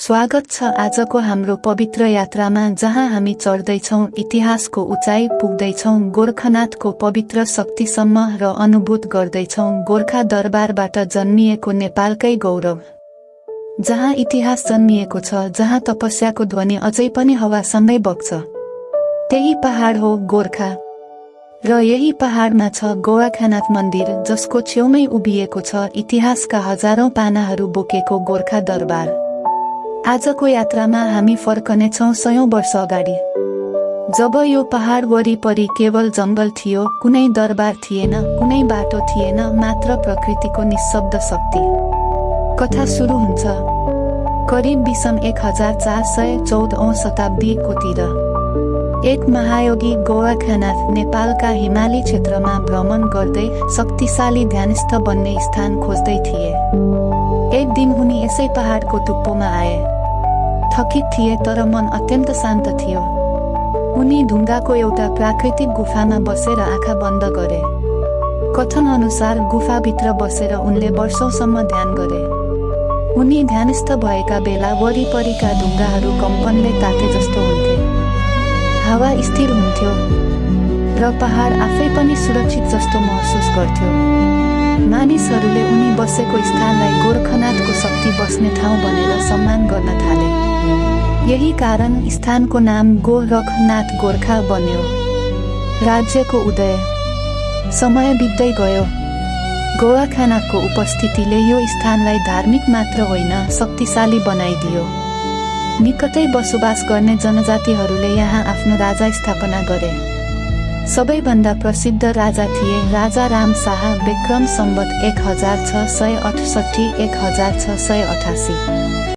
स्वागत छ आजको हाम्रो पवित्र यात्रामा, जहाँ हामी चढ्दैछौँ इतिहासको उचाइ, पुग्दैछौँ गोरखानाथको पवित्र शक्तिसम्म र अनुभूत गर्दैछौँ गोर्खा दरबारबाट जन्मिएको नेपालकै गौरव। जहाँ इतिहास जन्मिएको छ, जहाँ तपस्याको ध्वनि अझै पनि हावासँगै बग्छ, त्यही पहाड हो गोर्खा। र यही पहाडमा छ गोरखानाथ मन्दिर, जसको छेउमै उभिएको छ इतिहासका हजारौं पानाहरू बोकेको गोर्खा दरबार। आजको यात्रामा हामी फर्कनेछौँ सयौं वर्ष अगाडि, जब यो पहाड वरिपरि केवल जंगल थियो, कुनै दरबार थिएन, कुनै बाटो थिएन, मात्र प्रकृतिको निशब्द शक्ति। कथा सुरु हुन्छ करिब विषम 1414औं शताब्दीकोतिर। एक महायोगी गोरखानाथ नेपालका हिमाली क्षेत्रमा भ्रमण गर्दै शक्तिशाली ध्यानस्थ बन्ने स्थान खोज्दै थिए। एक दिन उनी यसै पहाडको टुप्पोमा आए। थकित थिए, तर मन अत्यन्त शान्त थियो। उनी ढुङ्गाको एउटा प्राकृतिक गुफामा बसेर आँखा बन्द गरे। कथन अनुसार गुफाभित्र बसेर उनले वर्षौंसम्म ध्यान गरे। उनी ध्यानस्थ भएका बेला वरिपरिका ढुङ्गाहरू कम्पनले ताते जस्तो हुन्थे। हावा स्थिर हुन्थ्यो र पहाड आफै पनि सुरक्षित जस्तो महसुस गर्थ्यो। मानिसहरूले उनी बसेको स्थानलाई गोरखनाथको शक्ति बस्ने ठाउँ भनेर सम्मान गर्न थाले। यही कारण स्थानको नाम गोरखनाथ गोर्खा बन्यो। राज्यको उदय। समय बित्दै गयो। गोरखनाथको उपस्थितिले यो स्थानलाई धार्मिक मात्र होइन, शक्तिशाली बनाइदियो। निकटै बसोबास गर्ने जनजातिहरूले यहाँ आफ्नो राजा स्थापना गरे। सबैभन्दा प्रसिद्ध राजा थिए राजा राम शाह, विक्रम सम्वत 1668 1688।